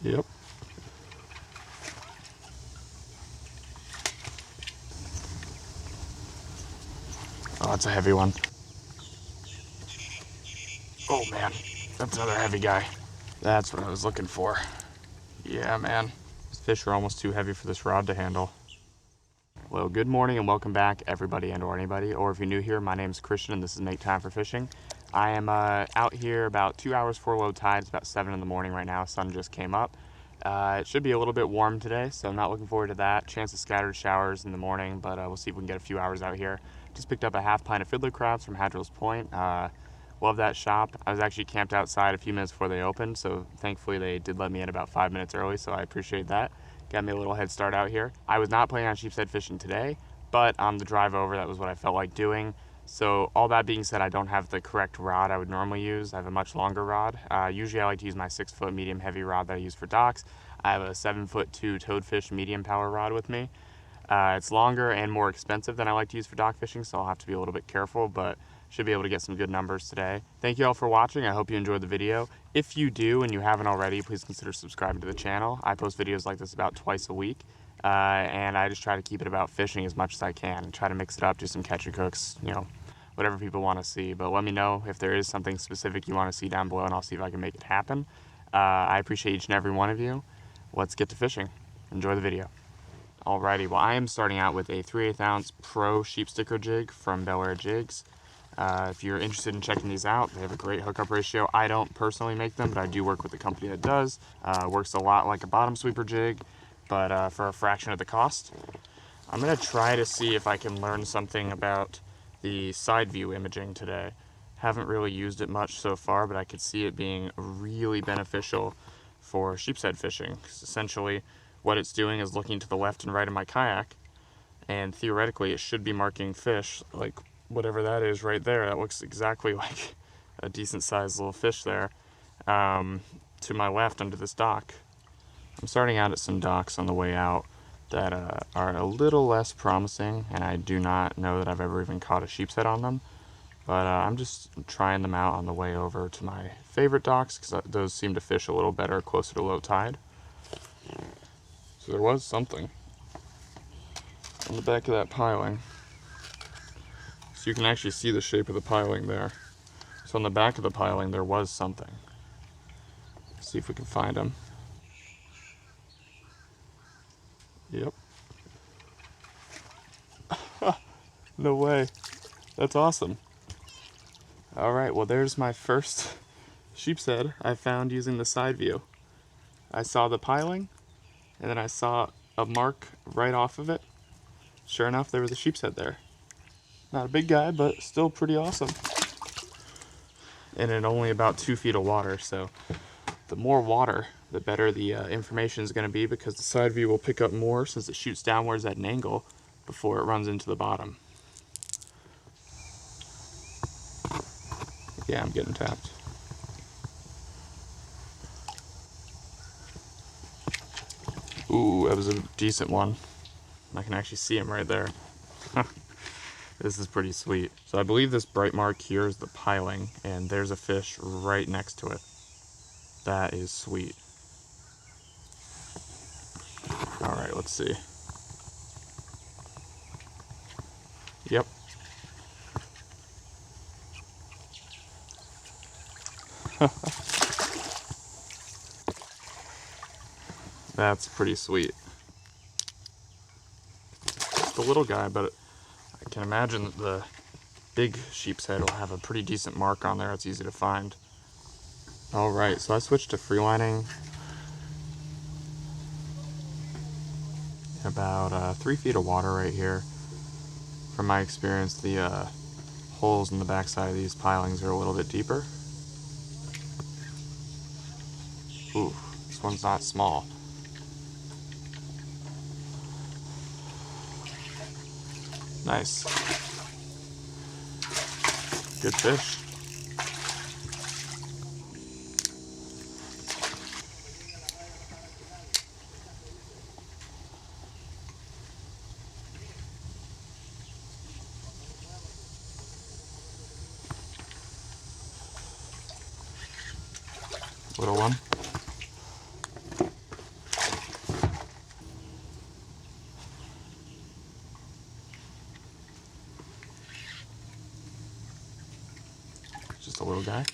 Yep. Oh, that's a heavy one. Oh man, that's another heavy guy. That's what I was looking for. Yeah, man. These fish are almost too heavy for this rod to handle. Well, good morning and welcome back, everybody and or anybody. Or if you're new here, my name is Christian and this is Make Time for Fishing. I am out here about 2 hours before low tide. It's about 7 in the morning right now. Sun just came up. It should be a little bit warm today, so I'm not looking forward to that. Chance of scattered showers in the morning, but we'll see if we can get a few hours out here. Just picked up a half pint of fiddler crabs from Hadrill's Point. Love that shop. I was actually camped outside a few minutes before they opened, so thankfully they did let me in about 5 minutes early, so I appreciate that. Got me a little head start out here. I was not planning on sheepshead fishing today, but on the drive over, that was what I felt like doing. So all that being said, I don't have the correct rod I would normally use. I have a much longer rod. Usually I like to use my 6-foot medium heavy rod that I use for docks. I have a 7'2" toadfish medium power rod with me. It's longer and more expensive than I like to use for dock fishing, so I'll have to be a little bit careful, but should be able to get some good numbers today. Thank you all for watching. I hope you enjoyed the video. If you do and you haven't already, please consider subscribing to the channel. I post videos like this about twice a week, and I just try to keep it about fishing as much as I can. Try to mix it up, do some catch and cooks, you know, whatever people want to see. But let me know if there is something specific you want to see down below, and I'll see if I can make it happen. I appreciate each and every one of you. Let's get to fishing. Enjoy the video. Alrighty, well I am starting out with a 3/8 ounce Pro sheep sticker jig from Bel Air Jigs. If you're interested in checking these out, they have a great hookup ratio. I don't personally make them, but I do work with a company that does. Works a lot like a bottom sweeper jig, but for a fraction of the cost. I'm going to try to see if I can learn something about the side view imaging today. Haven't really used it much so far, but I could see it being really beneficial for sheepshead fishing. 'Cause essentially, what it's doing is looking to the left and right of my kayak, and theoretically it should be marking fish, like whatever that is right there. That looks exactly like a decent sized little fish there, to my left under this dock. I'm starting out at some docks on the way out that are a little less promising, and I do not know that I've ever even caught a sheepshead on them, but I'm just trying them out on the way over to my favorite docks, because those seem to fish a little better closer to low tide. So there was something on the back of that piling. So you can actually see the shape of the piling there. So on the back of the piling there was something. Let's see if we can find him. Yep. No way. That's awesome. Alright, well there's my first sheepshead I found using the side view. I saw the piling, and then I saw a mark right off of it. Sure enough, there was a sheepshead there. Not a big guy, but still pretty awesome. And in only about 2 feet of water, so the more water, the better the information is going to be, because the side view will pick up more since it shoots downwards at an angle before it runs into the bottom. Yeah, I'm getting tapped. Ooh, that was a decent one. I can actually see him right there. This is pretty sweet. So I believe this bright mark here is the piling, and there's a fish right next to it. That is sweet. Alright, let's see. Yep. That's pretty sweet. Just a little guy, but I can imagine that the big sheepshead will have a pretty decent mark on there. It's easy to find. Alright, so I switched to freelining about 3 feet of water right here. From my experience, the holes in the backside of these pilings are a little bit deeper. Ooh, this one's not small. Nice. Good fish. Little one. little guy.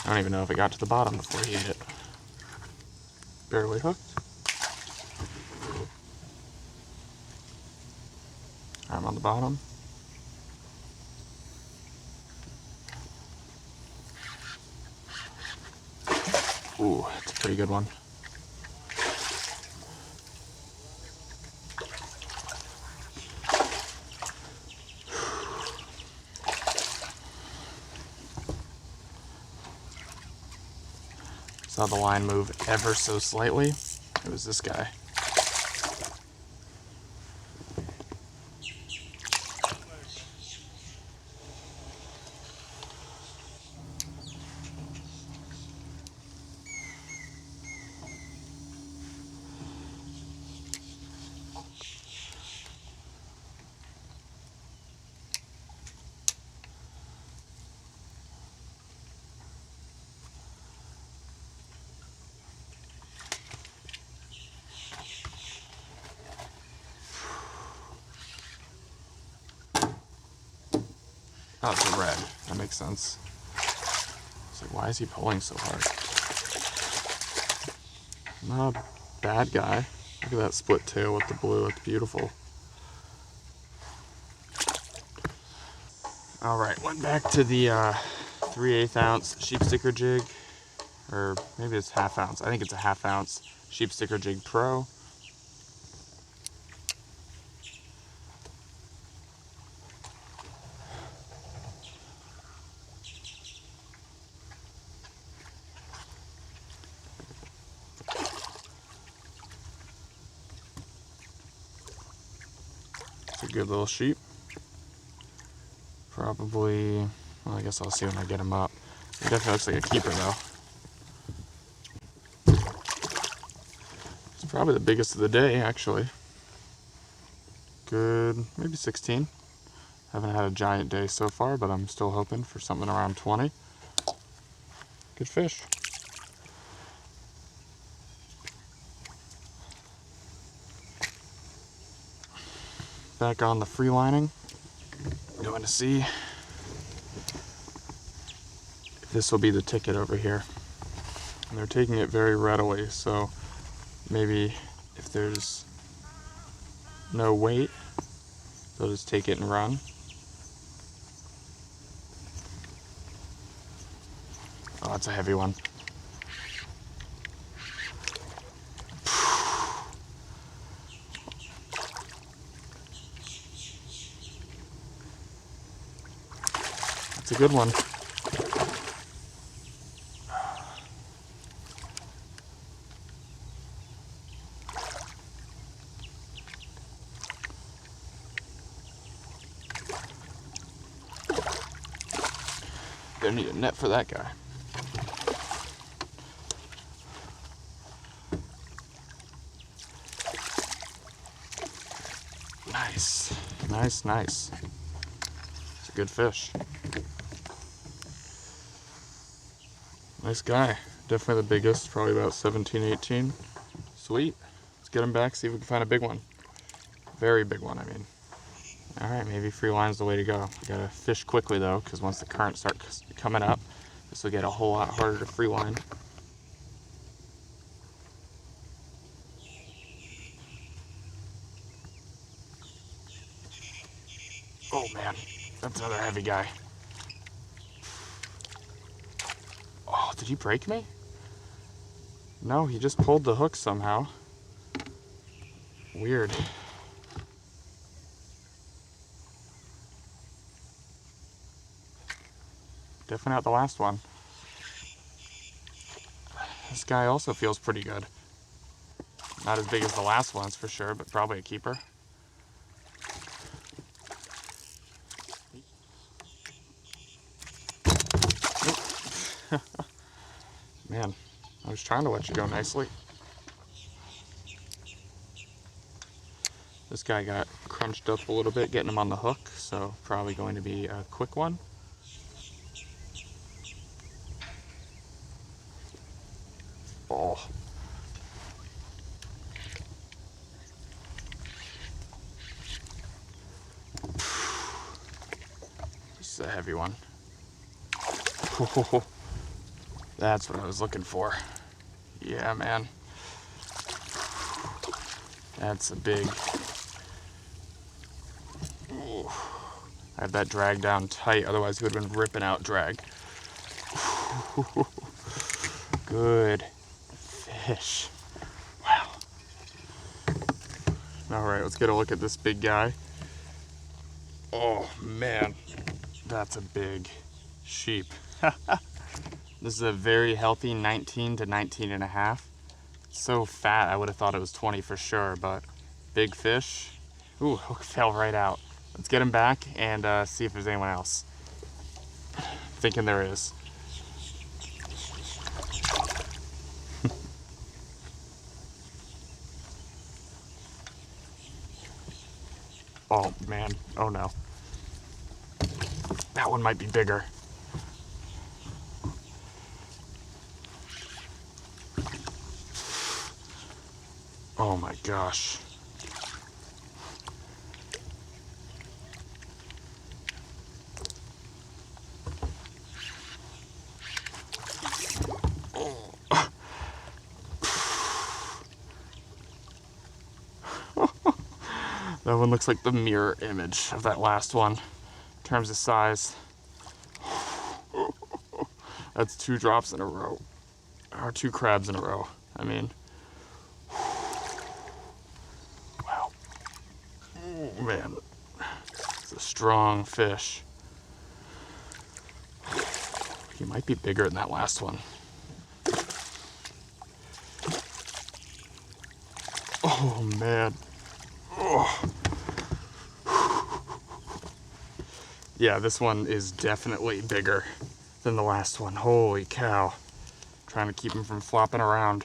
I don't even know if it got to the bottom before he ate it. Barely hooked. Arm on the bottom. Ooh, it's a pretty good one. Saw the line move ever so slightly. It was this guy. Oh, it's a red. That makes sense. It's like, why is he pulling so hard? Not a bad guy. Look at that split tail with the blue. It's beautiful. All right, went back to the 3/8 ounce sheep sticker jig, or maybe it's half ounce. I think it's a half ounce sheep sticker jig pro. It's a good little sheep. Probably, well, I guess I'll see when I get him up. He definitely looks like a keeper though. It's probably the biggest of the day, actually. Good, maybe 16. Haven't had a giant day so far, but I'm still hoping for something around 20. Good fish. Back on the free lining. Going to see if this will be the ticket over here. And they're taking it very readily, so maybe if there's no weight, they'll just take it and run. Oh, that's a heavy one. That's a good one. Gonna need a net for that guy. Nice, nice, nice. It's a good fish. Nice guy. Definitely the biggest, probably about 17, 18. Sweet. Let's get him back, see if we can find a big one. Very big one, I mean. All right, maybe free line's the way to go. We gotta fish quickly though, because once the currents start coming up, this will get a whole lot harder to free line. Oh man, that's another heavy guy. Oh, did he break me? No, he just pulled the hook somehow. Weird. Definitely not the last one. This guy also feels pretty good. Not as big as the last ones for sure, but probably a keeper. Man, I was trying to let you go nicely. This guy got crunched up a little bit getting him on the hook, so probably going to be a quick one. Oh. This is a heavy one. That's what I was looking for. Yeah, man. That's a big... Ooh. I had that drag down tight, otherwise he would have been ripping out drag. Good fish. Wow. All right, let's get a look at this big guy. Oh man, that's a big sheep. This is a very healthy 19 to 19 and a half. So fat, I would have thought it was 20 for sure, but big fish. Ooh, hook fell right out. Let's get him back and see if there's anyone else. Thinking there is. Oh man, oh no. That one might be bigger. Oh my gosh. That one looks like the mirror image of that last one in terms of size. That's 2 drops in a row, or 2 crabs in a row. I mean, wow. Oh man, it's a strong fish. He might be bigger than that last one. Oh man. Oh. Yeah, this one is definitely bigger than the last one. Holy cow. Trying to keep him from flopping around.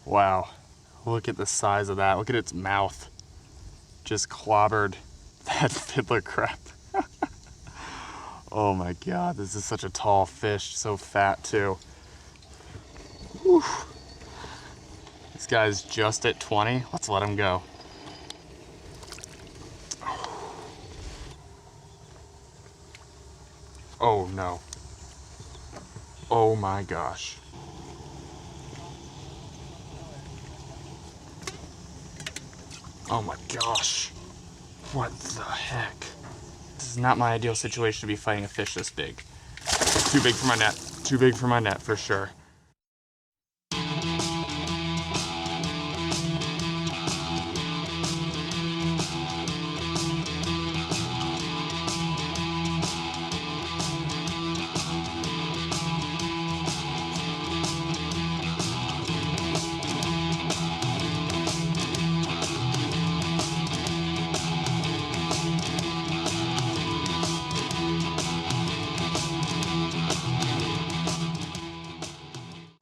Wow. Look at the size of that. Look at its mouth. Just clobbered that fiddler crab. Oh my god, this is such a tall fish. So fat too. Whew. This guy's just at 20. Let's let him go. Oh no. Oh my gosh. Oh my gosh. What the heck? This is not my ideal situation to be fighting a fish this big. Too big for my net. Too big for my net for sure.